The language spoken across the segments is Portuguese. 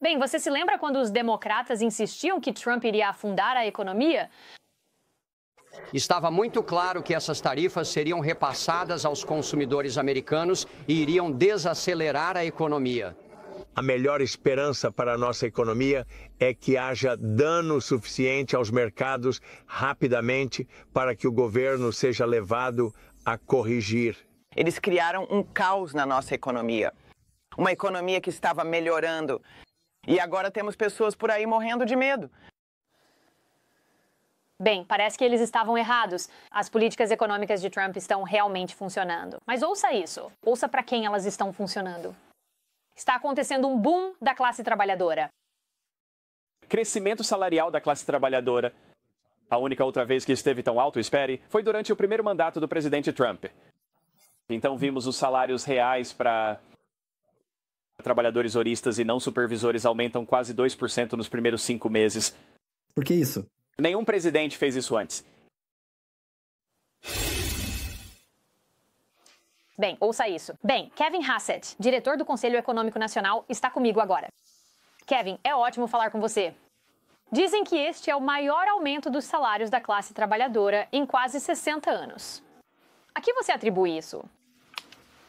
Bem, você se lembra quando os democratas insistiam que Trump iria afundar a economia? Estava muito claro que essas tarifas seriam repassadas aos consumidores americanos e iriam desacelerar a economia. A melhor esperança para a nossa economia é que haja dano suficiente aos mercados rapidamente para que o governo seja levado a corrigir. Eles criaram um caos na nossa economia. Uma economia que estava melhorando. E agora temos pessoas por aí morrendo de medo. Bem, parece que eles estavam errados. As políticas econômicas de Trump estão realmente funcionando. Mas ouça isso. Ouça para quem elas estão funcionando. Está acontecendo um boom da classe trabalhadora. Crescimento salarial da classe trabalhadora. A única outra vez que esteve tão alto, espere, foi durante o primeiro mandato do presidente Trump. Então vimos os salários reais para trabalhadores horistas e não supervisores aumentam quase 2% nos primeiros 5 meses. Por que isso? Nenhum presidente fez isso antes. Bem, ouça isso. Bem, Kevin Hassett, diretor do Conselho Econômico Nacional, está comigo agora. Kevin, é ótimo falar com você. Dizem que este é o maior aumento dos salários da classe trabalhadora em quase 60 anos. A que você atribui isso?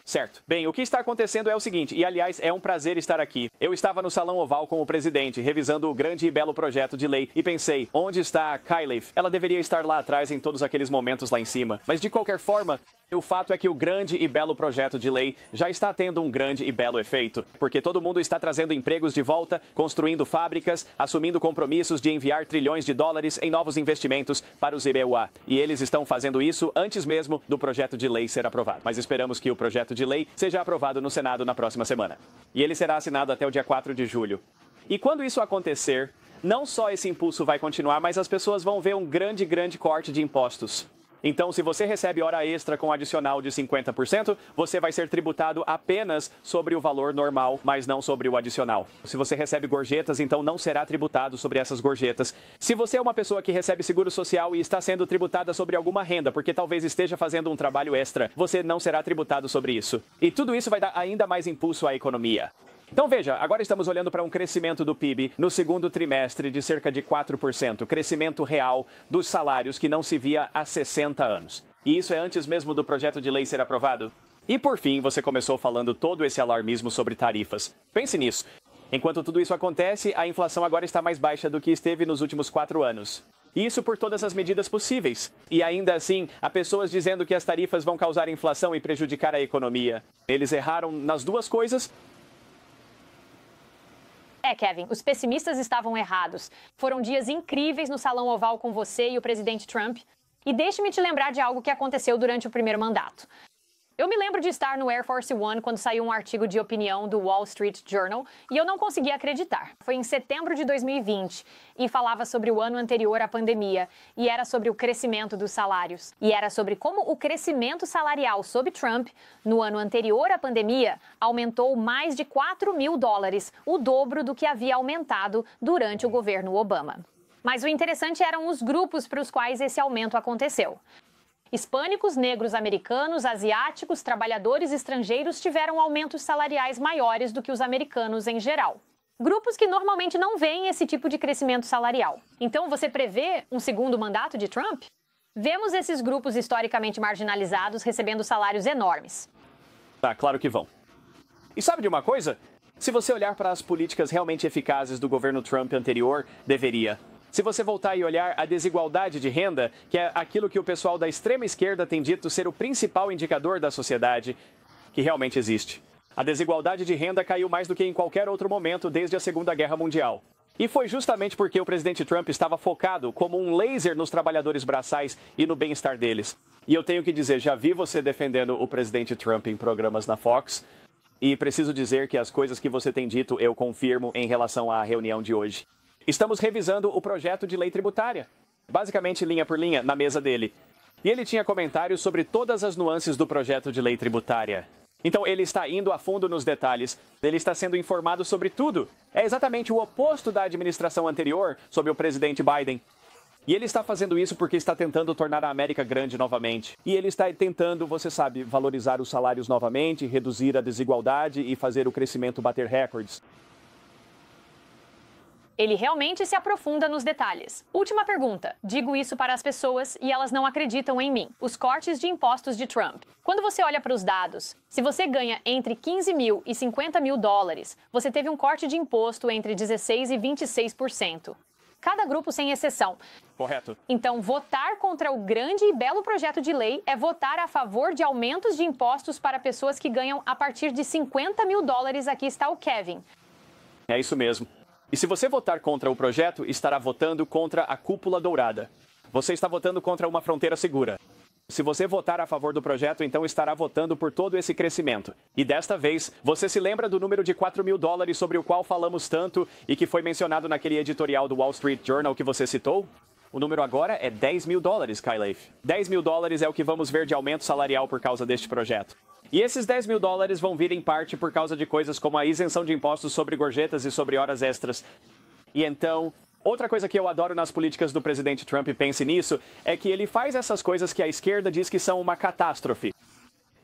Certo. Bem, o que está acontecendo é o seguinte, e aliás, é um prazer estar aqui. Eu estava no Salão Oval com o presidente, revisando o grande e belo projeto de lei, e pensei, onde está a Kylif? Ela deveria estar lá atrás em todos aqueles momentos lá em cima. Mas de qualquer forma, o fato é que o grande e belo projeto de lei já está tendo um grande e belo efeito, porque todo mundo está trazendo empregos de volta, construindo fábricas, assumindo compromissos de enviar trilhões de dólares em novos investimentos para os IBEA. E eles estão fazendo isso antes mesmo do projeto de lei ser aprovado. Mas esperamos que o projeto de lei seja aprovado no Senado na próxima semana. E ele será assinado até o dia 4 de julho. E quando isso acontecer, não só esse impulso vai continuar, mas as pessoas vão ver um grande corte de impostos. Então, se você recebe hora extra com adicional de 50%, você vai ser tributado apenas sobre o valor normal, mas não sobre o adicional. Se você recebe gorjetas, então não será tributado sobre essas gorjetas. Se você é uma pessoa que recebe seguro social e está sendo tributada sobre alguma renda, porque talvez esteja fazendo um trabalho extra, você não será tributado sobre isso. E tudo isso vai dar ainda mais impulso à economia. Então veja, agora estamos olhando para um crescimento do PIB no segundo trimestre de cerca de 4%, crescimento real dos salários que não se via há 60 anos. E isso é antes mesmo do projeto de lei ser aprovado. E por fim, você começou falando todo esse alarmismo sobre tarifas. Pense nisso. Enquanto tudo isso acontece, a inflação agora está mais baixa do que esteve nos últimos 4 anos. E isso por todas as medidas possíveis. E ainda assim, há pessoas dizendo que as tarifas vão causar inflação e prejudicar a economia. Eles erraram nas duas coisas. Kevin, os pessimistas estavam errados. Foram dias incríveis no Salão Oval com você e o presidente Trump. E deixe-me te lembrar de algo que aconteceu durante o primeiro mandato. Eu me lembro de estar no Air Force One quando saiu um artigo de opinião do Wall Street Journal e eu não conseguia acreditar. Foi em setembro de 2020 e falava sobre o ano anterior à pandemia e era sobre o crescimento dos salários. E era sobre como o crescimento salarial sob Trump no ano anterior à pandemia aumentou mais de $4.000, o dobro do que havia aumentado durante o governo Obama. Mas o interessante eram os grupos para os quais esse aumento aconteceu. Hispânicos, negros americanos, asiáticos, trabalhadores estrangeiros tiveram aumentos salariais maiores do que os americanos em geral. Grupos que normalmente não veem esse tipo de crescimento salarial. Então, você prevê um segundo mandato de Trump? Vemos esses grupos historicamente marginalizados recebendo salários enormes. Tá, claro que vão. E sabe de uma coisa? Se você olhar para as políticas realmente eficazes do governo Trump anterior, deveria. Se você voltar e olhar a desigualdade de renda, que é aquilo que o pessoal da extrema esquerda tem dito ser o principal indicador da sociedade, que realmente existe. A desigualdade de renda caiu mais do que em qualquer outro momento desde a Segunda Guerra Mundial. E foi justamente porque o presidente Trump estava focado como um laser nos trabalhadores braçais e no bem-estar deles. E eu tenho que dizer, já vi você defendendo o presidente Trump em programas na Fox, e preciso dizer que as coisas que você tem dito eu confirmo em relação à reunião de hoje. Estamos revisando o projeto de lei tributária, basicamente linha por linha, na mesa dele. E ele tinha comentários sobre todas as nuances do projeto de lei tributária. Então ele está indo a fundo nos detalhes, ele está sendo informado sobre tudo. É exatamente o oposto da administração anterior, sob o presidente Biden. E ele está fazendo isso porque está tentando tornar a América grande novamente. E ele está tentando, você sabe, valorizar os salários novamente, reduzir a desigualdade e fazer o crescimento bater recordes. Ele realmente se aprofunda nos detalhes. Última pergunta. Digo isso para as pessoas e elas não acreditam em mim. Os cortes de impostos de Trump. Quando você olha para os dados, se você ganha entre 15 mil e 50 mil dólares, você teve um corte de imposto entre 16% e 26%. Cada grupo sem exceção. Correto. Então, votar contra o grande e belo projeto de lei é votar a favor de aumentos de impostos para pessoas que ganham a partir de 50 mil dólares. Aqui está o Kevin. É isso mesmo. E se você votar contra o projeto, estará votando contra a cúpula dourada. Você está votando contra uma fronteira segura. Se você votar a favor do projeto, então estará votando por todo esse crescimento. E desta vez, você se lembra do número de 4 mil dólares sobre o qual falamos tanto e que foi mencionado naquele editorial do Wall Street Journal que você citou? O número agora é 10 mil dólares, Kyle. 10 mil dólares é o que vamos ver de aumento salarial por causa deste projeto. E esses 10 mil dólares vão vir em parte por causa de coisas como a isenção de impostos sobre gorjetas e sobre horas extras. E então, outra coisa que eu adoro nas políticas do presidente Trump, e pense nisso, é que ele faz essas coisas que a esquerda diz que são uma catástrofe.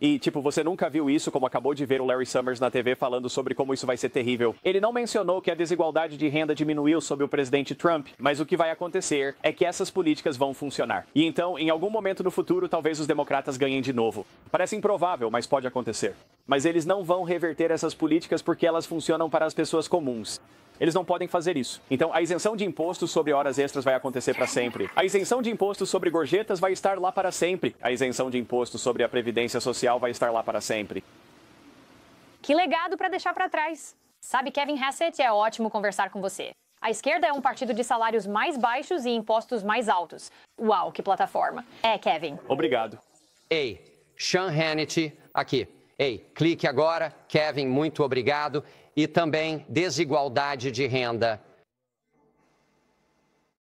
E, você nunca viu isso, como acabou de ver o Larry Summers na TV falando sobre como isso vai ser terrível. Ele não mencionou que a desigualdade de renda diminuiu sob o presidente Trump, mas o que vai acontecer é que essas políticas vão funcionar. E então, em algum momento no futuro, talvez os democratas ganhem de novo. Parece improvável, mas pode acontecer. Mas eles não vão reverter essas políticas porque elas funcionam para as pessoas comuns. Eles não podem fazer isso. Então, a isenção de impostos sobre horas extras vai acontecer para sempre. A isenção de impostos sobre gorjetas vai estar lá para sempre. A isenção de impostos sobre a Previdência Social vai estar lá para sempre. Que legado para deixar para trás. Sabe, Kevin Hassett, é ótimo conversar com você. A esquerda é um partido de salários mais baixos e impostos mais altos. Uau, que plataforma. É, Kevin. Obrigado. Ei, Sean Hannity, aqui. Ei, clique agora. Kevin, muito obrigado. E também desigualdade de renda.